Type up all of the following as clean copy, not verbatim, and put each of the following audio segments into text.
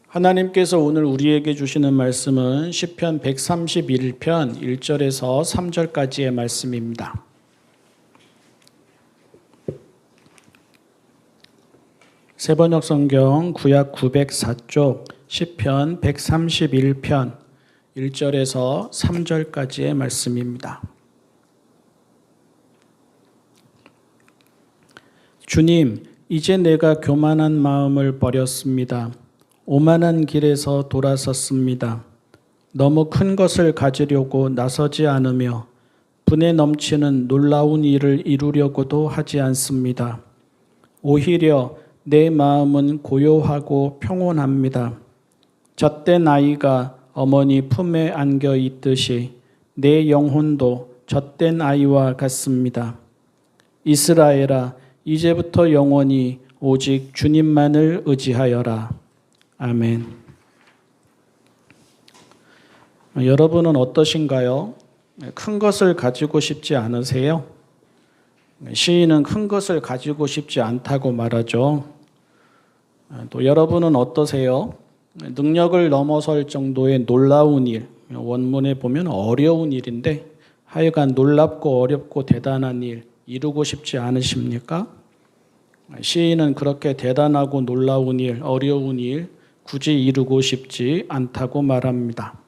하나님께서 오늘 우리에게 주시는 말씀은 시편 131편 1절에서 3절까지의 말씀입니다. 세번역 성경 구약 904쪽 시편 131편 1절에서 3절까지의 말씀입니다. 주님, 이제 내가 교만한 마음을 버렸습니다. 오만한 길에서 돌아섰습니다. 너무 큰 것을 가지려고 나서지 않으며 분에 넘치는 놀라운 일을 이루려고도 하지 않습니다. 오히려 내 마음은 고요하고 평온합니다. 젖된 아이가 어머니 품에 안겨 있듯이 내 영혼도 젖된 아이와 같습니다. 이스라엘아, 이제부터 영원히 오직 주님만을 의지하여라. 아멘. 여러분은 어떠신가요? 큰 것을 가지고 싶지 않으세요? 시인은 큰 것을 가지고 싶지 않다고 말하죠. 또 여러분은 어떠세요? 능력을 넘어설 정도의 놀라운 일, 원문에 보면 어려운 일인데 하여간 놀랍고 어렵고 대단한 일 이루고 싶지 않으십니까? 시인은 그렇게 대단하고 놀라운 일, 어려운 일 굳이 이루고 싶지 않다고 말합니다.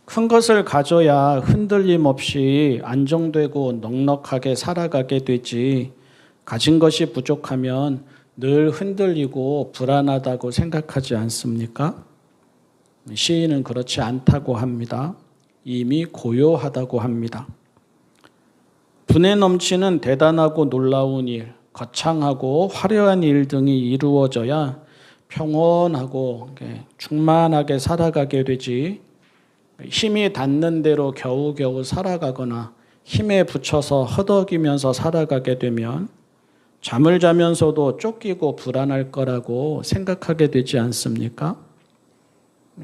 큰 것을 가져야 흔들림 없이 안정되고 넉넉하게 살아가게 되지, 가진 것이 부족하면 늘 흔들리고 불안하다고 생각하지 않습니까? 시인은 그렇지 않다고 합니다. 이미 고요하다고 합니다. 분에 넘치는 대단하고 놀라운 일, 거창하고 화려한 일 등이 이루어져야 평온하고 충만하게 살아가게 되지, 힘이 닿는 대로 겨우겨우 살아가거나 힘에 부쳐서 허덕이면서 살아가게 되면 잠을 자면서도 쫓기고 불안할 거라고 생각하게 되지 않습니까?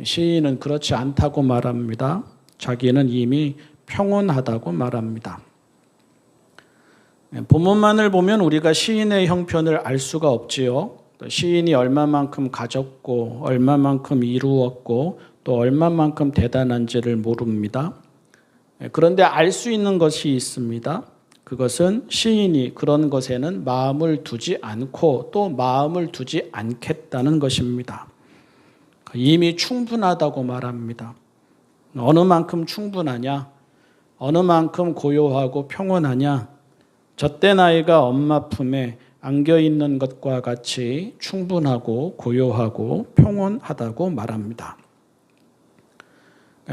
시인은 그렇지 않다고 말합니다. 자기는 이미 평온하다고 말합니다. 본문만을 보면 우리가 시인의 형편을 알 수가 없지요. 시인이 얼마만큼 가졌고 얼마만큼 이루었고 또 얼마만큼 대단한지를 모릅니다. 그런데 알 수 있는 것이 있습니다. 그것은 시인이 그런 것에는 마음을 두지 않고 또 마음을 두지 않겠다는 것입니다. 이미 충분하다고 말합니다. 어느 만큼 충분하냐? 어느 만큼 고요하고 평온하냐? 젖된 아이가 엄마 품에 안겨있는 것과 같이 충분하고 고요하고 평온하다고 말합니다.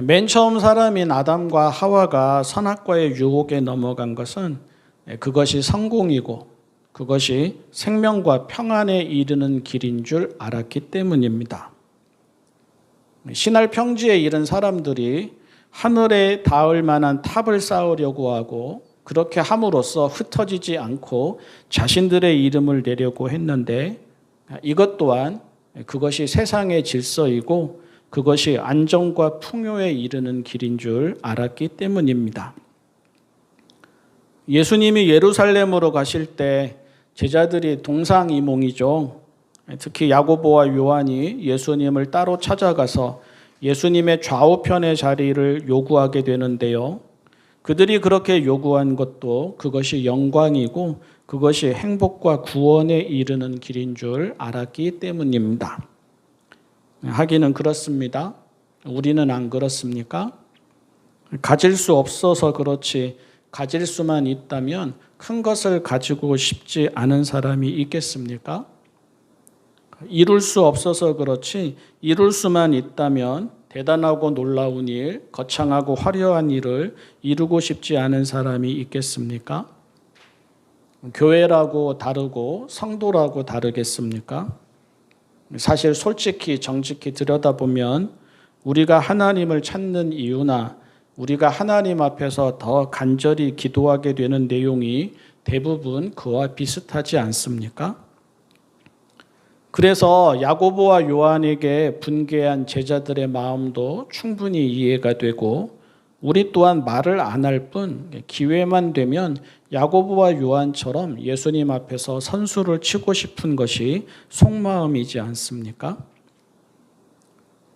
맨 처음 사람인 아담과 하와가 선악과의 유혹에 넘어간 것은 그것이 성공이고 그것이 생명과 평안에 이르는 길인 줄 알았기 때문입니다. 신할 평지에 이른 사람들이 하늘에 닿을 만한 탑을 쌓으려고 하고 그렇게 함으로써 흩어지지 않고 자신들의 이름을 내려고 했는데, 이것 또한 그것이 세상의 질서이고 그것이 안정과 풍요에 이르는 길인 줄 알았기 때문입니다. 예수님이 예루살렘으로 가실 때 제자들이 동상이몽이죠. 특히 야고보와 요한이 예수님을 따로 찾아가서 예수님의 좌우편의 자리를 요구하게 되는데요. 그들이 그렇게 요구한 것도 그것이 영광이고 그것이 행복과 구원에 이르는 길인 줄 알았기 때문입니다. 하기는 그렇습니다. 우리는 안 그렇습니까? 가질 수 없어서 그렇지, 가질 수만 있다면 큰 것을 가지고 싶지 않은 사람이 있겠습니까? 이룰 수 없어서 그렇지, 이룰 수만 있다면 대단하고 놀라운 일, 거창하고 화려한 일을 이루고 싶지 않은 사람이 있겠습니까? 교회라고 다르고 성도라고 다르겠습니까? 사실 솔직히 정직히 들여다보면 우리가 하나님을 찾는 이유나 우리가 하나님 앞에서 더 간절히 기도하게 되는 내용이 대부분 그와 비슷하지 않습니까? 그래서 야고보와 요한에게 분개한 제자들의 마음도 충분히 이해가 되고 우리 또한 말을 안 할 뿐 기회만 되면 야고보와 요한처럼 예수님 앞에서 선수를 치고 싶은 것이 속마음이지 않습니까?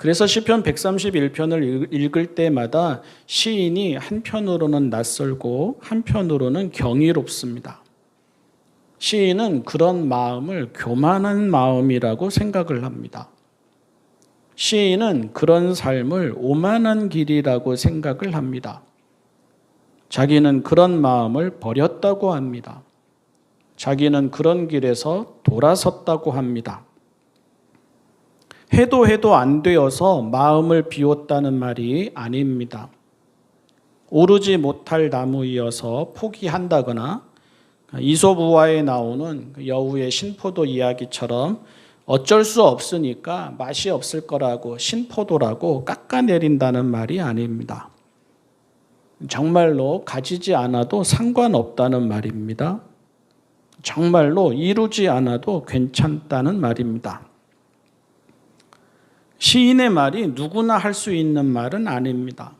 그래서 시편 131편을 읽을 때마다 시인이 한편으로는 낯설고 한편으로는 경이롭습니다. 시인은 그런 마음을 교만한 마음이라고 생각을 합니다. 시인은 그런 삶을 오만한 길이라고 생각을 합니다. 자기는 그런 마음을 버렸다고 합니다. 자기는 그런 길에서 돌아섰다고 합니다. 해도 안 되어서 마음을 비웠다는 말이 아닙니다. 오르지 못할 나무이어서 포기한다거나 이솝우화에 나오는 여우의 신포도 이야기처럼 어쩔 수 없으니까 맛이 없을 거라고 신포도라고 깎아내린다는 말이 아닙니다. 정말로 가지지 않아도 상관없다는 말입니다. 정말로 이루지 않아도 괜찮다는 말입니다. 시인의 말이 누구나 할 수 있는 말은 아닙니다.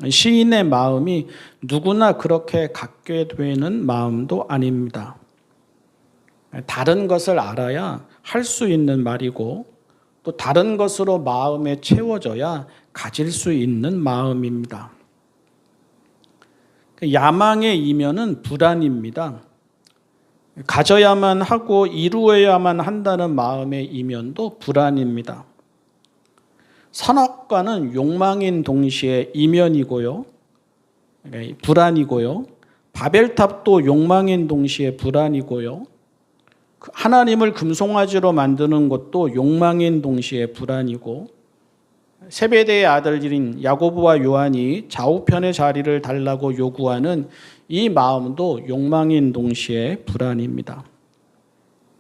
시인의 마음이 누구나 그렇게 갖게 되는 마음도 아닙니다. 다른 것을 알아야 할 수 있는 말이고 또 다른 것으로 마음에 채워져야 가질 수 있는 마음입니다. 야망의 이면은 불안입니다. 가져야만 하고 이루어야만 한다는 마음의 이면도 불안입니다. 선악과는 욕망인 동시에 이면이고요. 불안이고요. 바벨탑도 욕망인 동시에 불안이고요. 하나님을 금송아지로 만드는 것도 욕망인 동시에 불안이고 세베대의 아들들인 야고보와 요한이 좌우편의 자리를 달라고 요구하는 이 마음도 욕망인 동시에 불안입니다.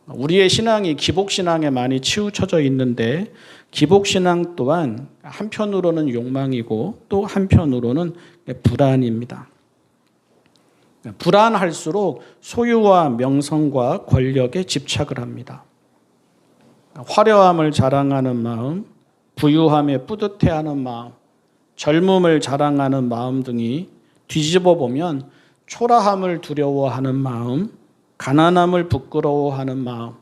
우리의 신앙이 기복신앙에 많이 치우쳐져 있는데 기복신앙 또한 한편으로는 욕망이고 또 한편으로는 불안입니다. 불안할수록 소유와 명성과 권력에 집착을 합니다. 화려함을 자랑하는 마음, 부유함에 뿌듯해하는 마음, 젊음을 자랑하는 마음 등이 뒤집어 보면 초라함을 두려워하는 마음, 가난함을 부끄러워하는 마음,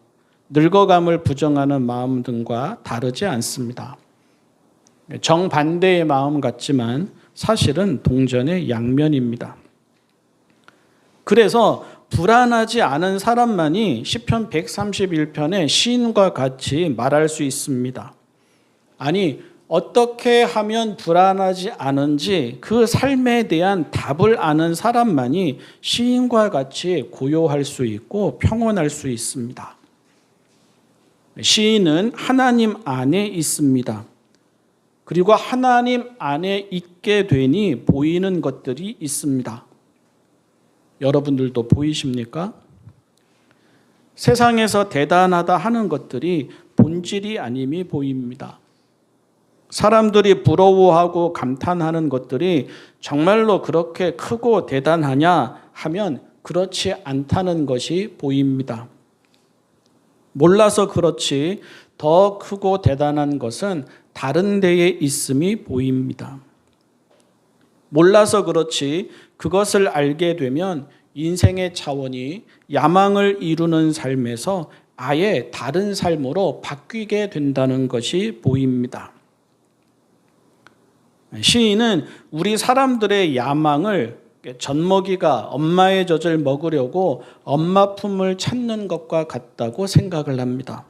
늙어감을 부정하는 마음 등과 다르지 않습니다. 정반대의 마음 같지만 사실은 동전의 양면입니다. 그래서 불안하지 않은 사람만이 시편 131편의 시인과 같이 말할 수 있습니다. 아니, 어떻게 하면 불안하지 않은지 그 삶에 대한 답을 아는 사람만이 시인과 같이 고요할 수 있고 평온할 수 있습니다. 시인은 하나님 안에 있습니다. 그리고 하나님 안에 있게 되니 보이는 것들이 있습니다. 여러분들도 보이십니까? 세상에서 대단하다 하는 것들이 본질이 아님이 보입니다. 사람들이 부러워하고 감탄하는 것들이 정말로 그렇게 크고 대단하냐 하면 그렇지 않다는 것이 보입니다. 몰라서 그렇지 더 크고 대단한 것은 다른 데에 있음이 보입니다. 몰라서 그렇지 그것을 알게 되면 인생의 차원이 야망을 이루는 삶에서 아예 다른 삶으로 바뀌게 된다는 것이 보입니다. 시인은 우리 사람들의 야망을 젖먹이가 엄마의 젖을 먹으려고 엄마 품을 찾는 것과 같다고 생각을 합니다.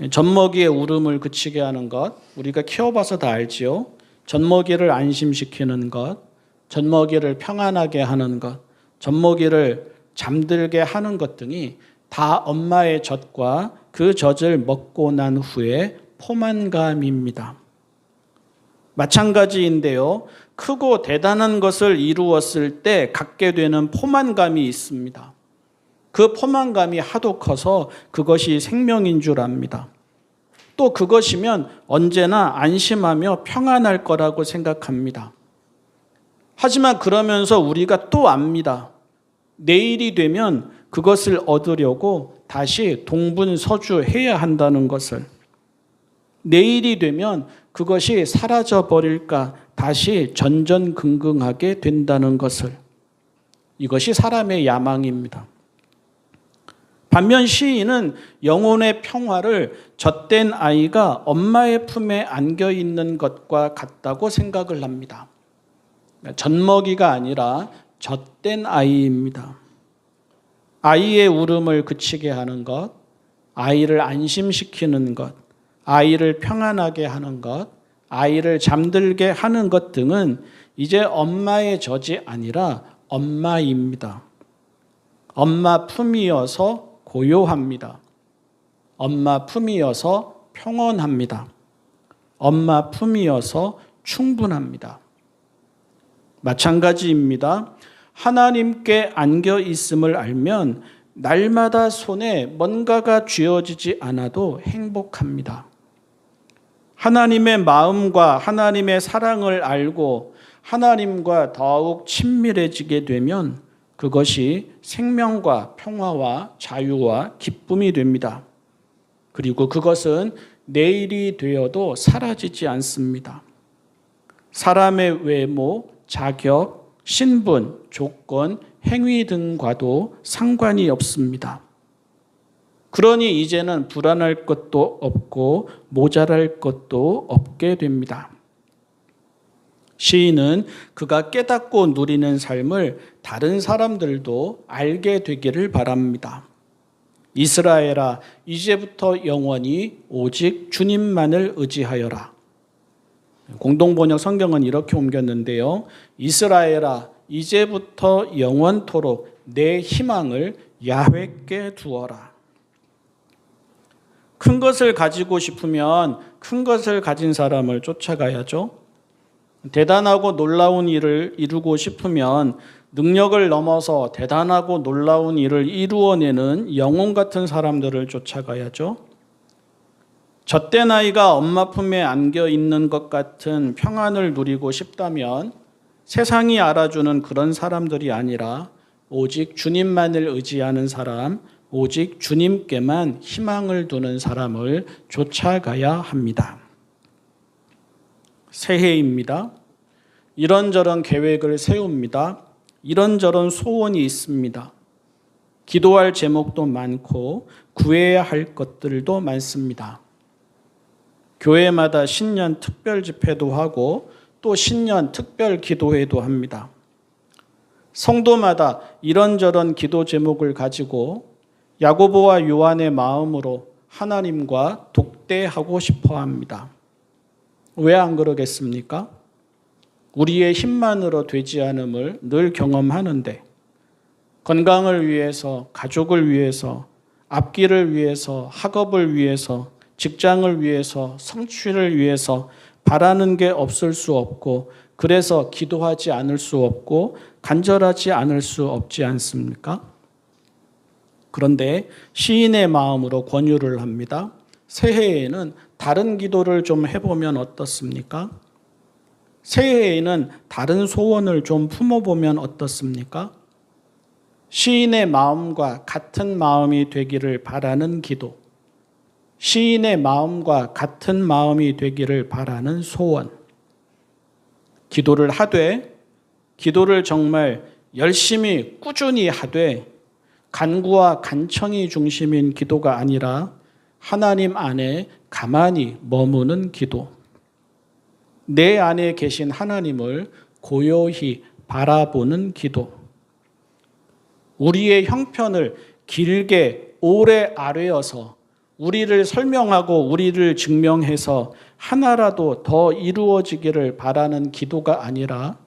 젖먹이의 울음을 그치게 하는 것, 우리가 키워봐서 다 알지요. 젖먹이를 안심시키는 것, 젖먹이를 평안하게 하는 것, 젖먹이를 잠들게 하는 것 등이 다 엄마의 젖과 그 젖을 먹고 난 후에 포만감입니다. 마찬가지인데요. 크고 대단한 것을 이루었을 때 갖게 되는 포만감이 있습니다. 그 포만감이 하도 커서 그것이 생명인 줄 압니다. 또 그것이면 언제나 안심하며 평안할 거라고 생각합니다. 하지만 그러면서 우리가 또 압니다. 내일이 되면 그것을 얻으려고 다시 동분서주해야 한다는 것을. 내일이 되면 그것이 사라져 버릴까 다시 전전긍긍하게 된다는 것을. 이것이 사람의 야망입니다. 반면 시인은 영혼의 평화를 젖된 아이가 엄마의 품에 안겨 있는 것과 같다고 생각을 합니다. 젖먹이가 아니라 젖된 아이입니다. 아이의 울음을 그치게 하는 것, 아이를 안심시키는 것, 아이를 평안하게 하는 것, 아이를 잠들게 하는 것 등은 이제 엄마의 젖이 아니라 엄마입니다. 엄마 품이어서 고요합니다. 엄마 품이어서 평온합니다. 엄마 품이어서 충분합니다. 마찬가지입니다. 하나님께 안겨 있음을 알면 날마다 손에 뭔가가 쥐어지지 않아도 행복합니다. 하나님의 마음과 하나님의 사랑을 알고 하나님과 더욱 친밀해지게 되면 그것이 생명과 평화와 자유와 기쁨이 됩니다. 그리고 그것은 내일이 되어도 사라지지 않습니다. 사람의 외모, 자격, 신분, 조건, 행위 등과도 상관이 없습니다. 그러니 이제는 불안할 것도 없고 모자랄 것도 없게 됩니다. 시인은 그가 깨닫고 누리는 삶을 다른 사람들도 알게 되기를 바랍니다. 이스라엘아, 이제부터 영원히 오직 주님만을 의지하여라. 공동번역 성경은 이렇게 옮겼는데요. 이스라엘아, 이제부터 영원토록 내 희망을 야훼께 두어라. 큰 것을 가지고 싶으면 큰 것을 가진 사람을 쫓아가야죠. 대단하고 놀라운 일을 이루고 싶으면 능력을 넘어서 대단하고 놀라운 일을 이루어내는 영혼 같은 사람들을 쫓아가야죠. 젖된 아이가 엄마 품에 안겨 있는 것 같은 평안을 누리고 싶다면 세상이 알아주는 그런 사람들이 아니라 오직 주님만을 의지하는 사람, 오직 주님께만 희망을 두는 사람을 쫓아가야 합니다. 새해입니다. 이런저런 계획을 세웁니다. 이런저런 소원이 있습니다. 기도할 제목도 많고 구해야 할 것들도 많습니다. 교회마다 신년 특별 집회도 하고 또 신년 특별 기도회도 합니다. 성도마다 이런저런 기도 제목을 가지고 야고보와 요한의 마음으로 하나님과 독대하고 싶어 합니다. 왜 안 그러겠습니까? 우리의 힘만으로 되지 않음을 늘 경험하는데 건강을 위해서, 가족을 위해서, 앞길을 위해서, 학업을 위해서, 직장을 위해서, 성취를 위해서 바라는 게 없을 수 없고 그래서 기도하지 않을 수 없고 간절하지 않을 수 없지 않습니까? 그런데 시인의 마음으로 권유를 합니다. 새해에는 다른 기도를 좀 해보면 어떻습니까? 새해에는 다른 소원을 좀 품어보면 어떻습니까? 시인의 마음과 같은 마음이 되기를 바라는 기도, 시인의 마음과 같은 마음이 되기를 바라는 소원, 기도를 하되, 기도를 정말 열심히 꾸준히 하되 간구와 간청이 중심인 기도가 아니라 하나님 안에 가만히 머무는 기도, 내 안에 계신 하나님을 고요히 바라보는 기도, 우리의 형편을 길게 오래 아뢰어서 우리를 설명하고 우리를 증명해서 하나라도 더 이루어지기를 바라는 기도가 아니라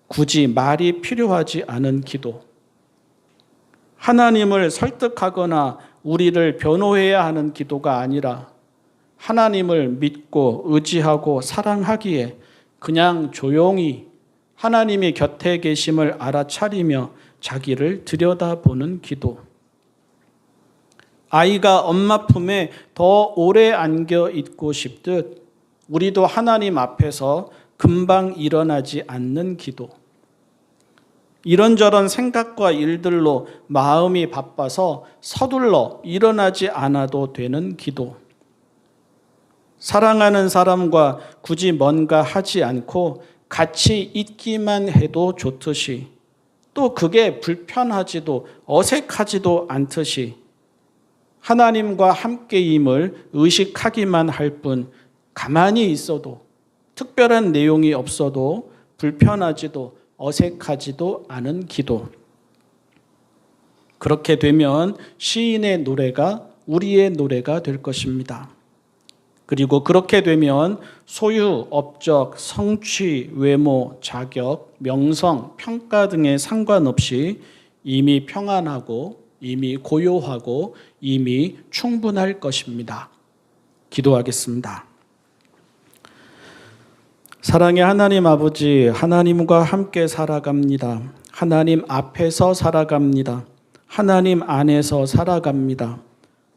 굳이 말이 필요하지 않은 기도, 하나님을 설득하거나 우리를 변호해야 하는 기도가 아니라 하나님을 믿고 의지하고 사랑하기에 그냥 조용히 하나님이 곁에 계심을 알아차리며 자기를 들여다보는 기도. 아이가 엄마 품에 더 오래 안겨 있고 싶듯 우리도 하나님 앞에서 금방 일어나지 않는 기도. 이런저런 생각과 일들로 마음이 바빠서 서둘러 일어나지 않아도 되는 기도. 사랑하는 사람과 굳이 뭔가 하지 않고 같이 있기만 해도 좋듯이 또 그게 불편하지도 어색하지도 않듯이 하나님과 함께임을 의식하기만 할 뿐 가만히 있어도 특별한 내용이 없어도 불편하지도 어색하지도 않은 기도. 그렇게 되면 시인의 노래가 우리의 노래가 될 것입니다. 그리고 그렇게 되면 소유, 업적, 성취, 외모, 자격, 명성, 평가 등에 상관없이 이미 평안하고 이미 고요하고 이미 충분할 것입니다. 기도하겠습니다. 사랑의 하나님 아버지, 하나님과 함께 살아갑니다. 하나님 앞에서 살아갑니다. 하나님 안에서 살아갑니다.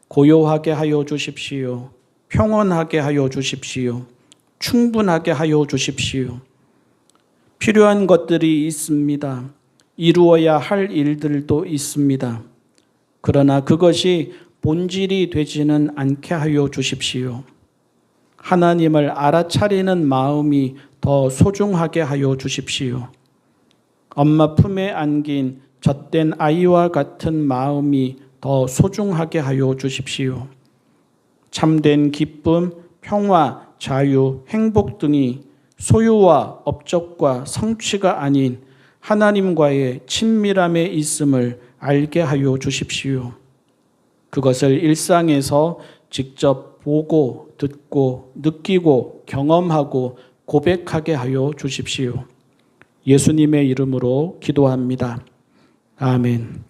고요하게 하여 주십시오. 평온하게 하여 주십시오. 충분하게 하여 주십시오. 필요한 것들이 있습니다. 이루어야 할 일들도 있습니다. 그러나 그것이 본질이 되지는 않게 하여 주십시오. 하나님을 알아차리는 마음이 더 소중하게 하여 주십시오. 엄마 품에 안긴 젖된 아이와 같은 마음이 더 소중하게 하여 주십시오. 참된 기쁨, 평화, 자유, 행복 등이 소유와 업적과 성취가 아닌 하나님과의 친밀함에 있음을 알게 하여 주십시오. 그것을 일상에서 직접 보고, 듣고, 느끼고, 경험하고, 고백하게 하여 주십시오. 예수님의 이름으로 기도합니다. 아멘.